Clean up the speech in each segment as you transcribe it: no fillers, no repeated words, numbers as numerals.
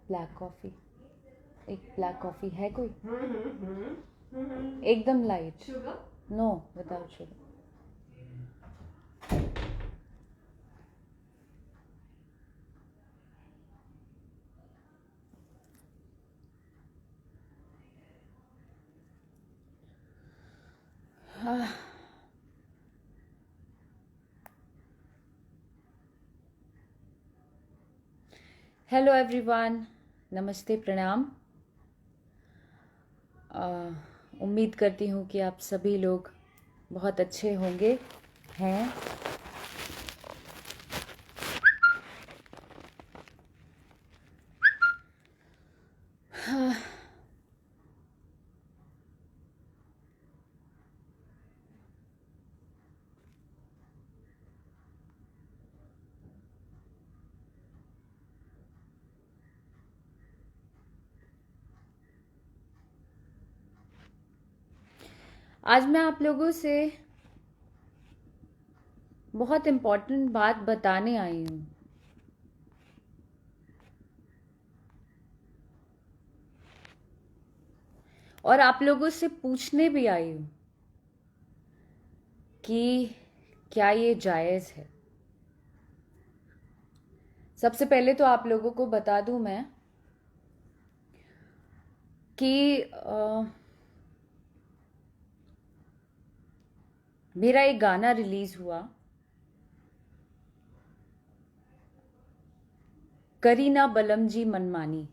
Black coffee, एक black coffee है कोई? एकदम light. Sugar? No, without sugar. Hello everyone, नमस्ते, प्रणाम। उम्मीद करती हूँ कि आप सभी लोग बहुत अच्छे होंगे हैं। आज मैं आप लोगों से बहुत इम्पोर्टेंट बात बताने आई हूँ। और आप लोगों से पूछने भी आई हूँ कि क्या ये जायज़ है। सबसे पहले तो आप लोगों को बता दूँ मैं कि मेरा एक गाना रिलीज़ हुआ, करीना बलम जी मनमानी,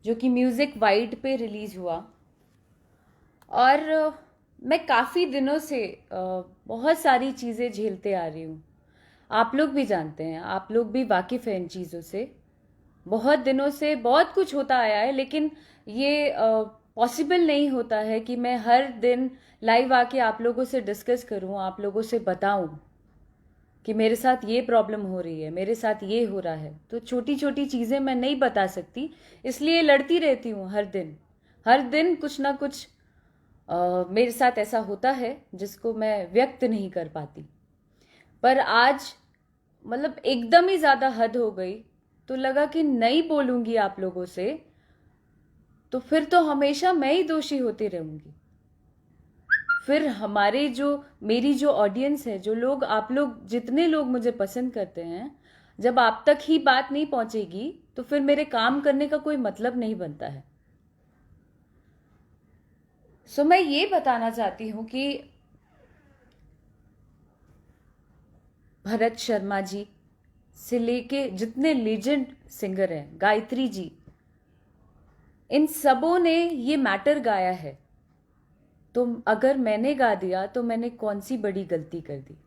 जो कि म्यूज़िक वाइड पे रिलीज़ हुआ। और मैं काफ़ी दिनों से बहुत सारी चीज़ें झेलते आ रही हूँ। आप लोग भी जानते हैं, आप लोग भी वाकिफ़ हैं इन चीज़ों से। बहुत दिनों से बहुत कुछ होता आया है, लेकिन ये पॉसिबल नहीं होता है कि मैं हर दिन लाइव आके आप लोगों से डिस्कस करूं, आप लोगों से बताऊं कि मेरे साथ ये प्रॉब्लम हो रही है, मेरे साथ ये हो रहा है। तो छोटी छोटी चीज़ें मैं नहीं बता सकती, इसलिए लड़ती रहती हूँ हर दिन कुछ ना कुछ मेरे साथ ऐसा होता है जिसको मैं व्यक्त नहीं कर पाती। पर आज मतलब एकदम ही ज़्यादा हद हो गई, तो लगा कि नहीं बोलूंगी आप लोगों से तो फिर तो हमेशा मैं ही दोषी होती रहूंगी। फिर मेरी जो ऑडियंस है, जो लोग, आप लोग जितने लोग मुझे पसंद करते हैं, जब आप तक ही बात नहीं पहुंचेगी तो फिर मेरे काम करने का कोई मतलब नहीं बनता है। सो मैं ये बताना चाहती हूं कि भरत शर्मा जी से लेके जितने लीजेंड सिंगर हैं, गायत्री जी, इन सबों ने ये मैटर गाया है। तो अगर मैंने गा दिया तो मैंने कौन सी बड़ी गलती कर दी।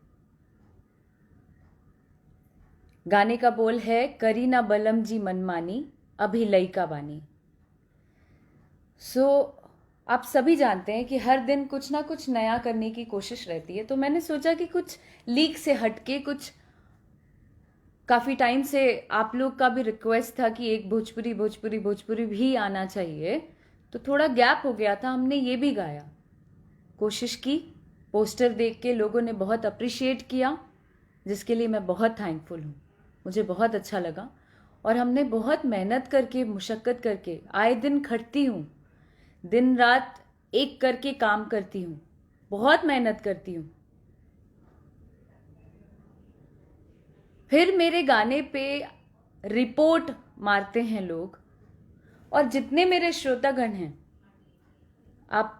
गाने का बोल है, करीना बलम जी मनमानी, अभी लइका बानी। सो आप सभी जानते हैं कि हर दिन कुछ ना कुछ नया करने की कोशिश रहती है। तो मैंने सोचा कि कुछ लीक से हटके, कुछ काफ़ी टाइम से आप लोग का भी रिक्वेस्ट था कि एक भोजपुरी भोजपुरी भोजपुरी भी आना चाहिए, तो थोड़ा गैप हो गया था, हमने ये भी गाया, कोशिश की। पोस्टर देख के लोगों ने बहुत अप्रिशिएट किया, जिसके लिए मैं बहुत थैंकफुल हूँ। मुझे बहुत अच्छा लगा। और हमने बहुत मेहनत करके, मुशक्क़त करके, आए दिन खटती हूँ, दिन रात एक करके काम करती हूँ, बहुत मेहनत करती हूँ। फिर मेरे गाने पे रिपोर्ट मारते हैं लोग। और जितने मेरे श्रोतागण हैं, आप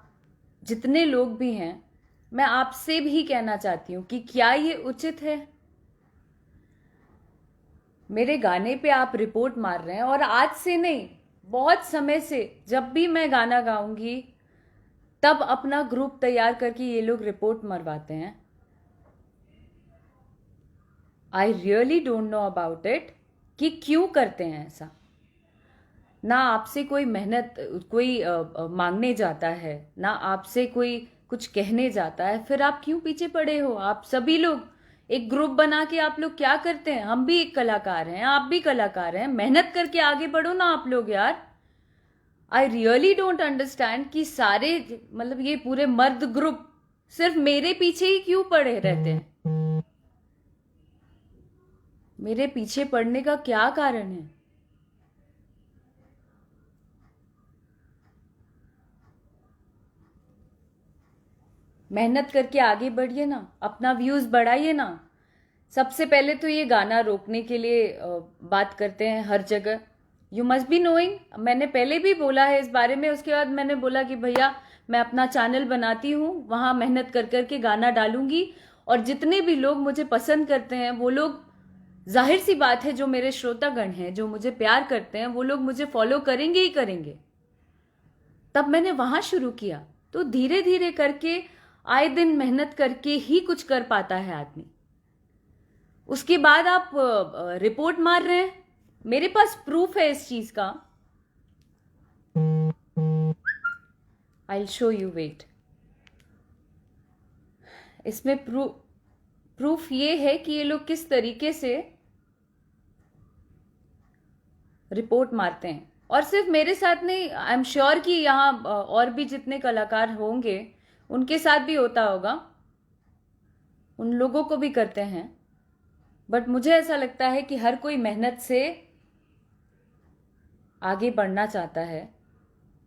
जितने लोग भी हैं, मैं आपसे भी कहना चाहती हूँ कि क्या ये उचित है? मेरे गाने पे आप रिपोर्ट मार रहे हैं। और आज से नहीं, बहुत समय से जब भी मैं गाना गाऊंगी तब अपना ग्रुप तैयार करके ये लोग रिपोर्ट मरवाते हैं। I really don't know about it कि क्यों करते हैं ऐसा। ना आपसे कोई मेहनत कोई मांगने जाता है, ना आपसे कोई कुछ कहने जाता है, फिर आप क्यों पीछे पड़े हो? आप सभी लोग एक ग्रुप बना के आप लोग क्या करते हैं? हम भी एक कलाकार हैं, आप भी कलाकार हैं, मेहनत करके आगे बढ़ो ना आप लोग यार। आई रियली डोंट अंडरस्टैंड कि सारे, मतलब ये पूरे मर्द ग्रुप सिर्फ मेरे पीछे ही क्यों पड़े रहते हैं? मेरे पीछे पड़ने का क्या कारण है? मेहनत करके आगे बढ़िए ना, अपना व्यूज बढ़ाइए ना। सबसे पहले तो ये गाना रोकने के लिए बात करते हैं हर जगह। यू मस्ट बी नोइंग, मैंने पहले भी बोला है इस बारे में। उसके बाद मैंने बोला कि भैया मैं अपना चैनल बनाती हूँ, वहाँ मेहनत कर करके गाना डालूंगी, और जितने भी लोग मुझे पसंद करते हैं वो लोग, जाहिर सी बात है जो मेरे श्रोतागण हैं, जो मुझे प्यार करते हैं, वो लोग मुझे फॉलो करेंगे ही करेंगे। तब मैंने वहां शुरू किया। तो धीरे धीरे करके, आए दिन मेहनत करके ही कुछ कर पाता है आदमी। उसके बाद आप रिपोर्ट मार रहे हैं, मेरे पास प्रूफ है इस चीज का। I will show you, wait. इसमें प्रूफ ये है कि ये लोग किस तरीके से रिपोर्ट मारते हैं। और सिर्फ मेरे साथ नहीं, आई एम श्योर कि यहाँ और भी जितने कलाकार होंगे उनके साथ भी होता होगा, उन लोगों को भी करते हैं। बट मुझे ऐसा लगता है कि हर कोई मेहनत से आगे बढ़ना चाहता है।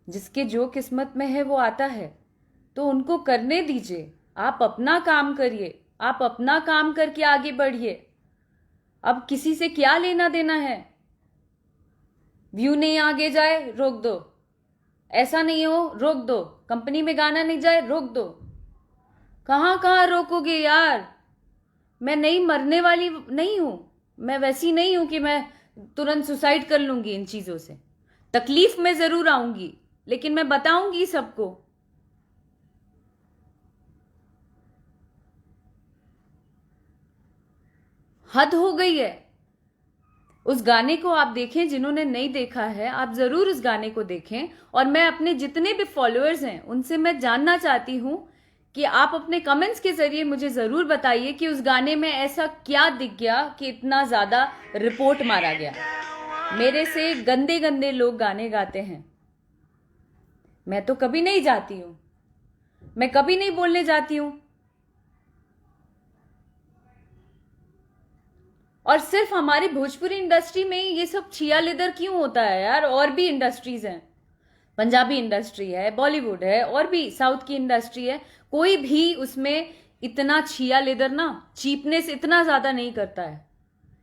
जिसके जो किस्मत में है वो आता है, तो उनको करने दीजिए। आप अपना काम करिए, आप अपना काम करके आगे बढ़िए। अब किसी से क्या लेना देना है? व्यू नहीं आगे जाए, रोक दो। ऐसा नहीं हो, रोक दो। कंपनी में गाना नहीं जाए, रोक दो। कहाँ कहाँ रोकोगे यार? मैं नहीं मरने वाली नहीं हूं। मैं वैसी नहीं हूं कि मैं तुरंत सुसाइड कर लूंगी इन चीजों से। तकलीफ में जरूर आऊंगी, लेकिन मैं बताऊंगी सबको। हद हो गई है। उस गाने को आप देखें, जिन्होंने नहीं देखा है आप जरूर उस गाने को देखें। और मैं अपने जितने भी फॉलोअर्स हैं उनसे मैं जानना चाहती हूं कि आप अपने कमेंट्स के जरिए मुझे जरूर बताइए कि उस गाने में ऐसा क्या दिख गया कि इतना ज्यादा रिपोर्ट मारा गया। मेरे से गंदे गंदे लोग गाने गाते हैं, मैं तो कभी नहीं जाती हूं, मैं कभी नहीं बोलने जाती हूं। और सिर्फ हमारी भोजपुरी इंडस्ट्री में ये सब छिया लेदर क्यों होता है यार? और भी इंडस्ट्रीज हैं, पंजाबी इंडस्ट्री है, बॉलीवुड है, और भी साउथ की इंडस्ट्री है। कोई भी उसमें इतना छिया लेदर ना, चीपनेस इतना ज्यादा नहीं करता है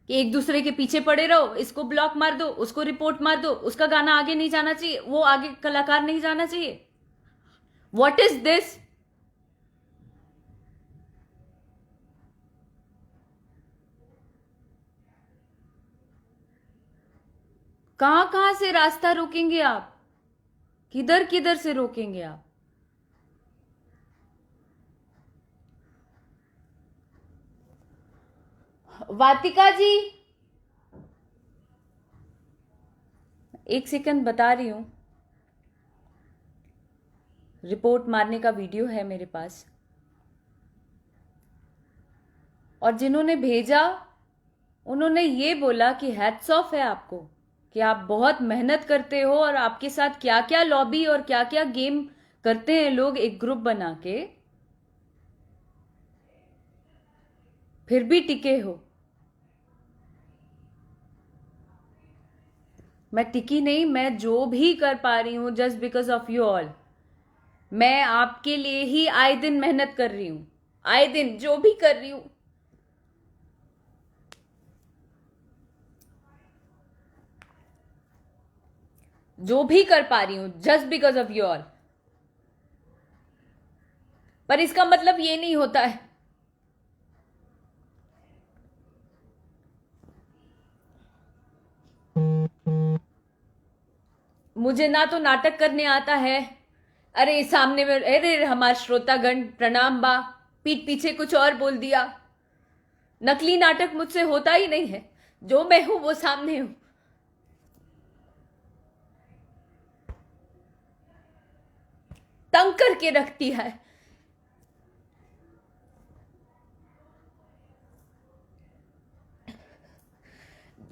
कि एक दूसरे के पीछे पड़े रहो, इसको ब्लॉक मार दो, उसको रिपोर्ट मार दो, उसका गाना आगे नहीं जाना चाहिए, वो आगे कलाकार नहीं जाना चाहिए। What is this? कहां कहां से रास्ता रोकेंगे आप? किधर किधर से रोकेंगे आप? वातिका जी, एक सेकंड बता रही हूं। रिपोर्ट मारने का वीडियो है मेरे पास, और जिन्होंने भेजा उन्होंने ये बोला कि हैट्स ऑफ है आपको, कि आप बहुत मेहनत करते हो, और आपके साथ क्या क्या लॉबी और क्या क्या गेम करते हैं लोग एक ग्रुप बना के, फिर भी टिके हो। मैं टिकी नहीं, मैं जो भी कर पा रही हूं just because of you all. मैं आपके लिए ही आए दिन मेहनत कर रही हूं, आए दिन जो भी कर रही हूं। जो भी कर पा रही हूं just because of you all. पर इसका मतलब ये नहीं होता है मुझे ना तो नाटक करने आता है। अरे सामने में, अरे हमारे श्रोतागण प्रणाम बा, पीठ पीछे कुछ और बोल दिया। नकली नाटक मुझसे होता ही नहीं है, जो मैं हूं वो सामने हूं। तंग करके रखती है।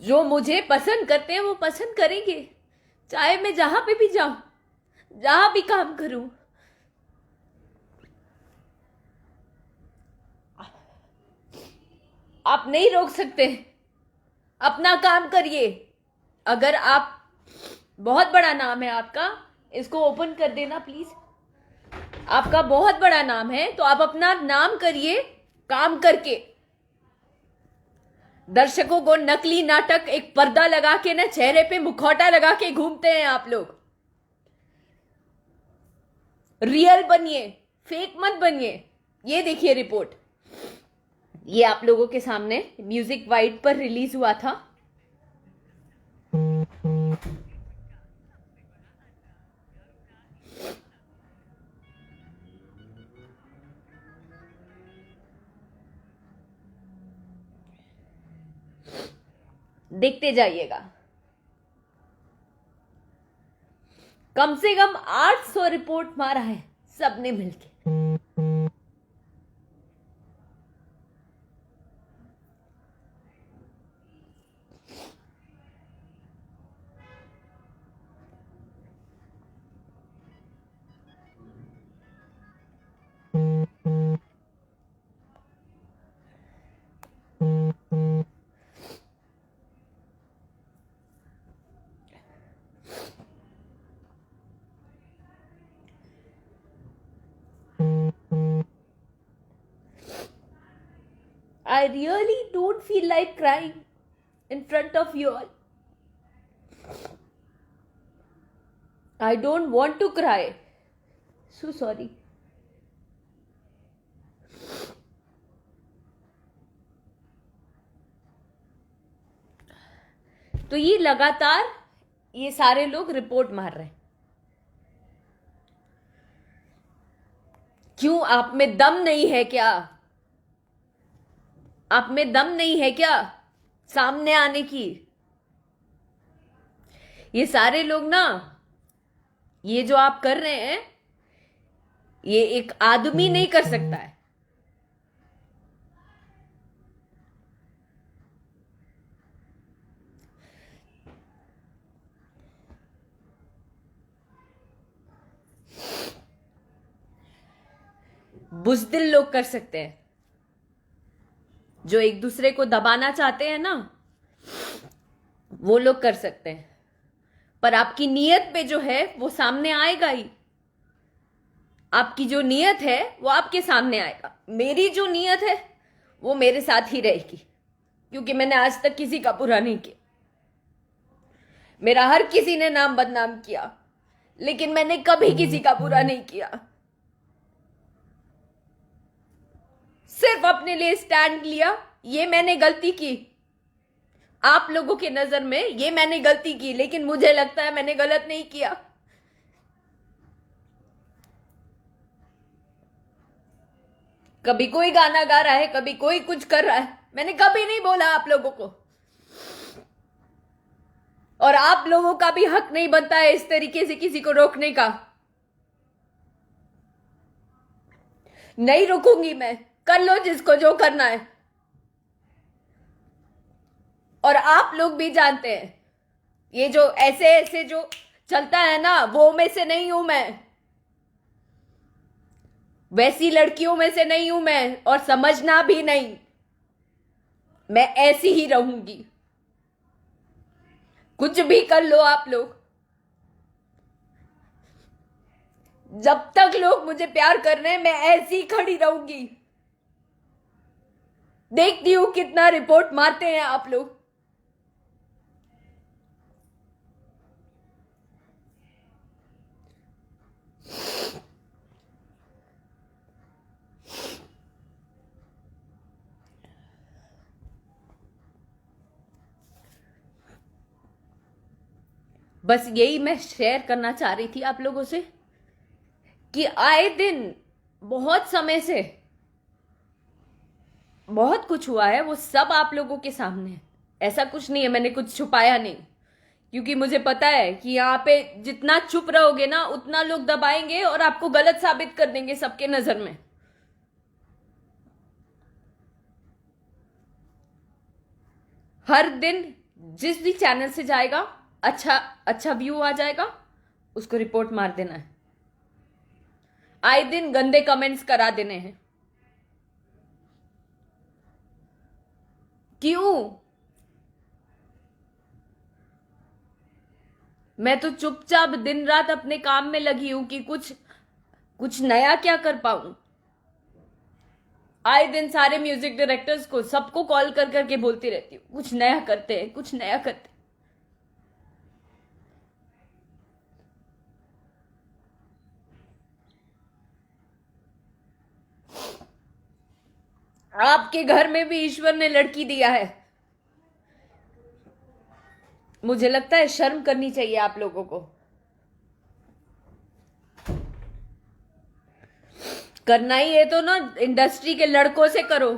जो मुझे पसंद करते हैं वो पसंद करेंगे, चाहे मैं जहां पे भी जाऊं, जहां भी काम करूं। आप नहीं रोक सकते, अपना काम करिए। अगर आप, बहुत बड़ा नाम है आपका, इसको ओपन कर देना प्लीज। आपका बहुत बड़ा नाम है, तो आप अपना नाम करिए काम करके। दर्शकों को नकली नाटक एक पर्दा लगा के ना, चेहरे पे मुखौटा लगा के घूमते हैं आप लोग। रियल बनिए, फेक मत बनिए। ये देखिए रिपोर्ट, ये आप लोगों के सामने म्यूजिक वाइड पर रिलीज हुआ था। देखते जाइएगा। कम से कम 800 रिपोर्ट मारा है सबने मिलके। I really don't feel like crying in front of you all. I don't want to cry. So sorry. तो ये लगातार ये सारे लोग रिपोर्ट मार रहे हैं। क्यों? आप में दम नहीं है क्या? आप में दम नहीं है क्या सामने आने की? ये सारे लोग ना, ये जो आप कर रहे हैं, ये एक आदमी नहीं कर सकता है। बुज़दिल लोग कर सकते हैं, जो एक दूसरे को दबाना चाहते हैं ना, वो लोग कर सकते हैं। पर आपकी नीयत पे जो है वो सामने आएगा ही। आपकी जो नीयत है वो आपके सामने आएगा। मेरी जो नीयत है वो मेरे साथ ही रहेगी, क्योंकि मैंने आज तक किसी का बुरा नहीं किया। मेरा हर किसी ने नाम बदनाम किया, लेकिन मैंने कभी किसी का बुरा नहीं किया। सिर्फ अपने लिए स्टैंड लिया। ये मैंने गलती की, आप लोगों के नजर में ये मैंने गलती की, लेकिन मुझे लगता है मैंने गलत नहीं किया। कभी कोई गाना गा रहा है, कभी कोई कुछ कर रहा है, मैंने कभी नहीं बोला आप लोगों को। और आप लोगों का भी हक नहीं बनता है इस तरीके से किसी को रोकने का। नहीं रुकूंगी मैं, कर लो जिसको जो करना है। और आप लोग भी जानते हैं, ये जो ऐसे ऐसे जो चलता है ना, वो में से नहीं हूं मैं, वैसी लड़कियों में से नहीं हूं मैं, और समझना भी नहीं। मैं ऐसी ही रहूंगी, कुछ भी कर लो आप लोग। जब तक लोग मुझे प्यार कर रहे हैं, मैं ऐसी ही खड़ी रहूंगी। देखती हूं कितना रिपोर्ट मारते हैं आप लोग। बस यही मैं शेयर करना चाह रही थी आप लोगों से, कि आए दिन बहुत समय से बहुत कुछ हुआ है, वो सब आप लोगों के सामने है। ऐसा कुछ नहीं है, मैंने कुछ छुपाया नहीं, क्योंकि मुझे पता है कि यहाँ पे जितना चुप रहोगे ना, उतना लोग दबाएंगे और आपको गलत साबित कर देंगे सबके नजर में। हर दिन जिस भी चैनल से जाएगा, अच्छा अच्छा व्यू आ जाएगा, उसको रिपोर्ट मार देना है। आए दिन गंदे कमेंट्स करा देने हैं। क्यों? मैं तो चुपचाप दिन रात अपने काम में लगी हूं कि कुछ कुछ नया क्या कर पाऊं? आए दिन सारे म्यूजिक डायरेक्टर्स को सबको कॉल कर करके बोलती रहती हूँ, कुछ नया करते हैं, कुछ नया करते हैं। आपके घर में भी ईश्वर ने लड़की दिया है। मुझे लगता है शर्म करनी चाहिए आप लोगों को। करना ही है तो ना इंडस्ट्री के लड़कों से करो,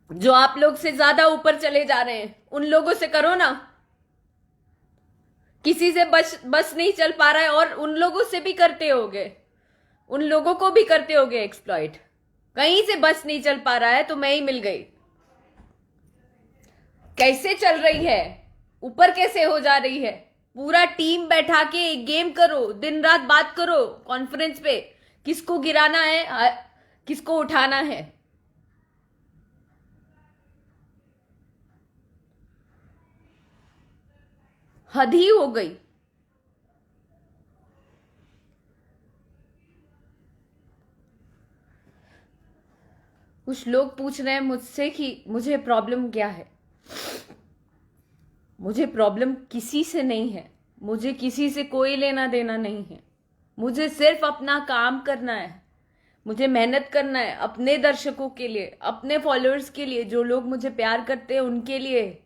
जो आप लोग से ज्यादा ऊपर चले जा रहे हैं, उन लोगों से करो ना। किसी से बस नहीं चल पा रहा है और उन लोगों से भी करते होगे, उन लोगों को भी करते होगे एक्सप्लॉइट। कहीं से बस नहीं चल पा रहा है तो मैं ही मिल गई। कैसे चल रही है, ऊपर कैसे हो जा रही है? पूरा टीम बैठा के एक गेम करो, दिन रात बात करो कॉन्फ्रेंस पे, किसको गिराना है, किसको उठाना है। हद ही हो गई। कुछ लोग पूछ रहे हैं मुझसे कि मुझे प्रॉब्लम क्या है। मुझे प्रॉब्लम किसी से नहीं है, मुझे किसी से कोई लेना देना नहीं है। मुझे सिर्फ अपना काम करना है, मुझे मेहनत करना है अपने दर्शकों के लिए, अपने फॉलोअर्स के लिए, जो लोग मुझे प्यार करते हैं उनके लिए,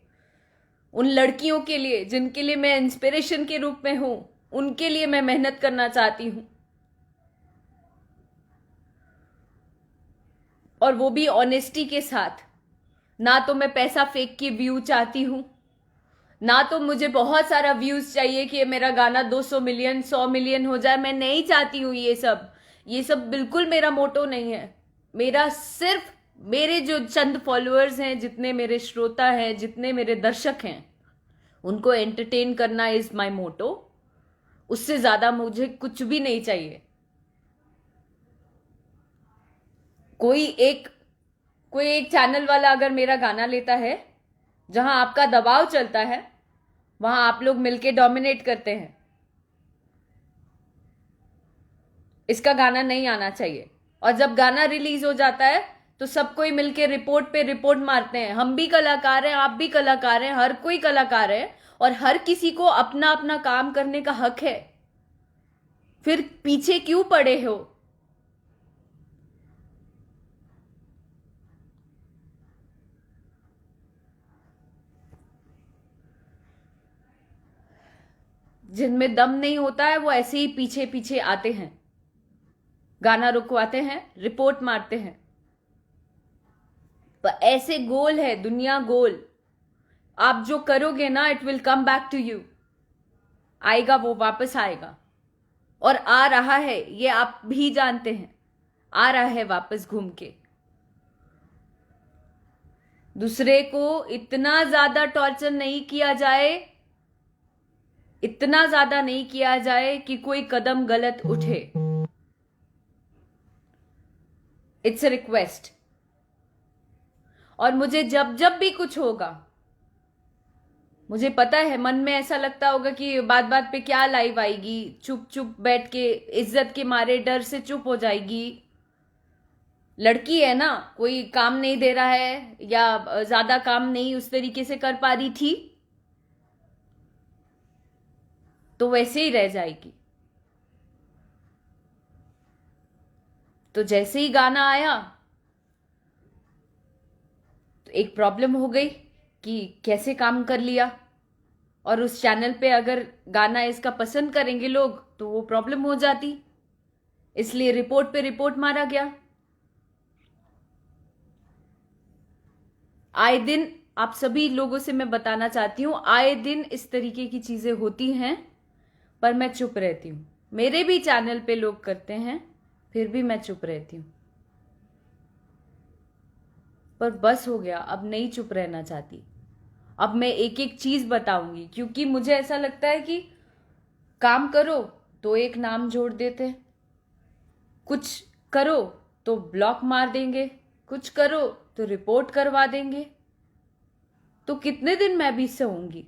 उन लड़कियों के लिए जिनके लिए मैं इंस्पिरेशन के रूप में हूं, उनके लिए मैं मेहनत करना चाहती हूं। और वो भी ऑनेस्टी के साथ। ना तो मैं पैसा फेंक के व्यू चाहती हूं, ना तो मुझे बहुत सारा व्यूज चाहिए कि मेरा गाना 200 मिलियन 100 मिलियन हो जाए। मैं नहीं चाहती हूं ये सब बिल्कुल मेरा मोटो नहीं है। मेरा सिर्फ मेरे जो चंद फॉलोअर्स हैं, जितने मेरे श्रोता हैं, जितने मेरे दर्शक हैं, उनको एंटरटेन करना इज माय मोटो। उससे ज्यादा मुझे कुछ भी नहीं चाहिए। कोई एक कोई एक चैनल वाला अगर मेरा गाना लेता है, जहां आपका दबाव चलता है, वहां आप लोग मिलके डोमिनेट करते हैं। इसका गाना नहीं आना चाहिए। और जब गाना रिलीज हो जाता है तो सब कोई मिलके रिपोर्ट पे रिपोर्ट मारते हैं। हम भी कलाकार हैं, आप भी कलाकार हैं, हर कोई कलाकार है, और हर किसी को अपना अपना काम करने का हक है। फिर पीछे क्यों पड़े हो? जिनमें दम नहीं होता है वो ऐसे ही पीछे पीछे आते हैं, गाना रुकवाते हैं, रिपोर्ट मारते हैं। पर ऐसे गोल है दुनिया, गोल। आप जो करोगे ना, it will come back to you. आएगा, वो वापस आएगा। और आ रहा है, ये आप भी जानते हैं, आ रहा है वापस घूम के। दूसरे को इतना ज्यादा टॉर्चर नहीं किया जाए, इतना ज्यादा नहीं किया जाए कि कोई कदम गलत उठे। It's a request. और मुझे जब जब भी कुछ होगा, मुझे पता है मन में ऐसा लगता होगा कि बात बात पे क्या लाइव आएगी, चुप चुप बैठ के इज्जत के मारे डर से चुप हो जाएगी। लड़की है ना, कोई काम नहीं दे रहा है या ज्यादा काम नहीं उस तरीके से कर पा रही थी, तो वैसे ही रह जाएगी। तो जैसे ही गाना आया तो एक प्रॉब्लम हो गई कि कैसे काम कर लिया। और उस चैनल पे अगर गाना इसका पसंद करेंगे लोग तो वो प्रॉब्लम हो जाती, इसलिए रिपोर्ट पे रिपोर्ट मारा गया। आए दिन आप सभी लोगों से मैं बताना चाहती हूं, आए दिन इस तरीके की चीजें होती हैं, पर मैं चुप रहती हूं। मेरे भी चैनल पे लोग करते हैं, फिर भी मैं चुप रहती हूं। पर बस हो गया, अब नहीं चुप रहना चाहती। अब मैं एक एक चीज बताऊंगी, क्योंकि मुझे ऐसा लगता है कि काम करो तो एक नाम जोड़ देते, कुछ करो तो ब्लॉक मार देंगे, कुछ करो तो रिपोर्ट करवा देंगे। तो कितने दिन मैं भी सहूंगी?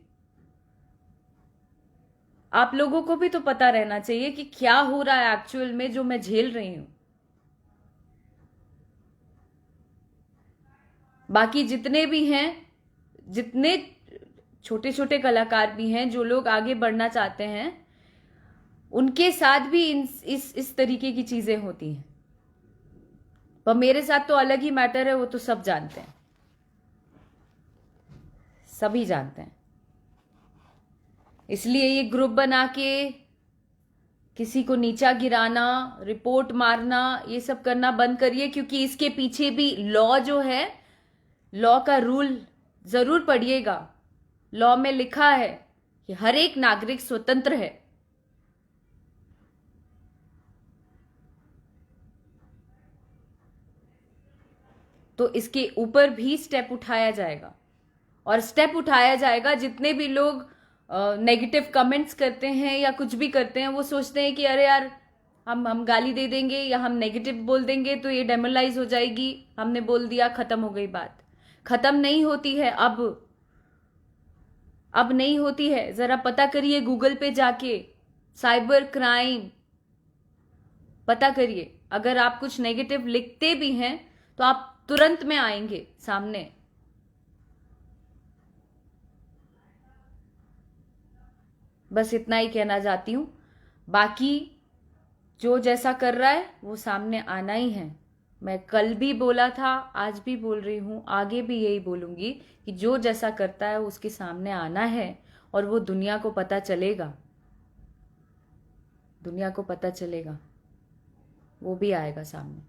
आप लोगों को भी तो पता रहना चाहिए कि क्या हो रहा है एक्चुअल में जो मैं झेल रही हूं। बाकी जितने भी हैं, जितने छोटे छोटे कलाकार भी हैं, जो लोग आगे बढ़ना चाहते हैं, उनके साथ भी इस तरीके की चीजें होती हैं। पर मेरे साथ तो अलग ही मैटर है, वो तो सब जानते हैं, सभी जानते हैं। इसलिए ये ग्रुप बना के किसी को नीचा गिराना, रिपोर्ट मारना, ये सब करना बंद करिए, क्योंकि इसके पीछे भी लॉ जो है, लॉ का रूल जरूर पढ़िएगा। लॉ में लिखा है कि हर एक नागरिक स्वतंत्र है। तो इसके ऊपर भी स्टेप उठाया जाएगा, और स्टेप उठाया जाएगा। जितने भी लोग नेगेटिव कमेंट्स करते हैं या कुछ भी करते हैं, वो सोचते हैं कि अरे यार, हम गाली दे देंगे या हम नेगेटिव बोल देंगे तो ये डेमोलाइज हो जाएगी, हमने बोल दिया, खत्म हो गई बात। खत्म नहीं होती है अब नहीं होती है। जरा पता करिए गूगल पे जाके, साइबर क्राइम पता करिए। अगर आप कुछ नेगेटिव लिखते भी हैं तो आप तुरंत में आएंगे सामने। बस इतना ही कहना चाहती हूं। बाकी जो जैसा कर रहा है वो सामने आना ही है। मैं कल भी बोला था, आज भी बोल रही हूं, आगे भी यही बोलूंगी कि जो जैसा करता है उसके सामने आना है, और वो दुनिया को पता चलेगा। दुनिया को पता चलेगा, वो भी आएगा सामने।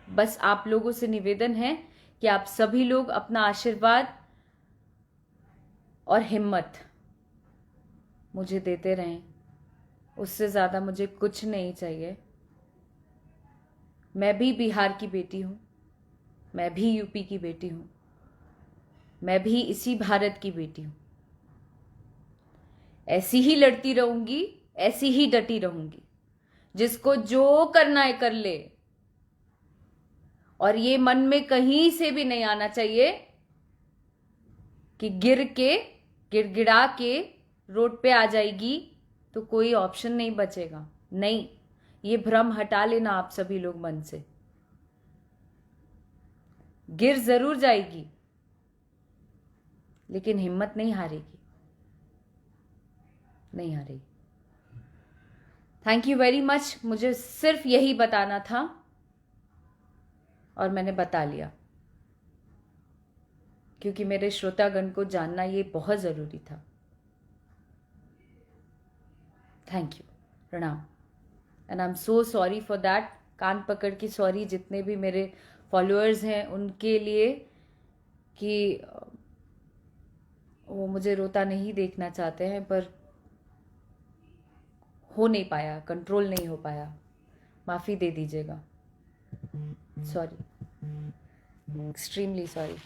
बस आप लोगों से निवेदन है कि आप सभी लोग अपना आशीर्वाद और हिम्मत मुझे देते रहें। उससे ज़्यादा मुझे कुछ नहीं चाहिए। मैं भी बिहार की बेटी हूँ, मैं भी यूपी की बेटी हूँ, मैं भी इसी भारत की बेटी हूँ। ऐसी ही लड़ती रहूंगी, ऐसी ही डटी रहूंगी। जिसको जो करना है कर ले, और ये मन में कहीं से भी नहीं आना चाहिए कि गिड़गिड़ा के रोड पे आ जाएगी तो कोई ऑप्शन नहीं बचेगा। नहीं, ये भ्रम हटा लेना आप सभी लोग मन से। गिर जरूर जाएगी, लेकिन हिम्मत नहीं हारेगी, नहीं हारेगी। Thank you very much. मुझे सिर्फ यही बताना था और मैंने बता लिया, क्योंकि मेरे श्रोतागण को जानना ये बहुत जरूरी था। थैंक यू, प्रणाम। And I am so sorry for that. कान पकड़ के सॉरी जितने भी मेरे फॉलोअर्स हैं उनके लिए, कि वो मुझे रोता नहीं देखना चाहते हैं, पर हो नहीं पाया, कंट्रोल नहीं हो पाया। माफ़ी दे दीजिएगा। Sorry, extremely sorry.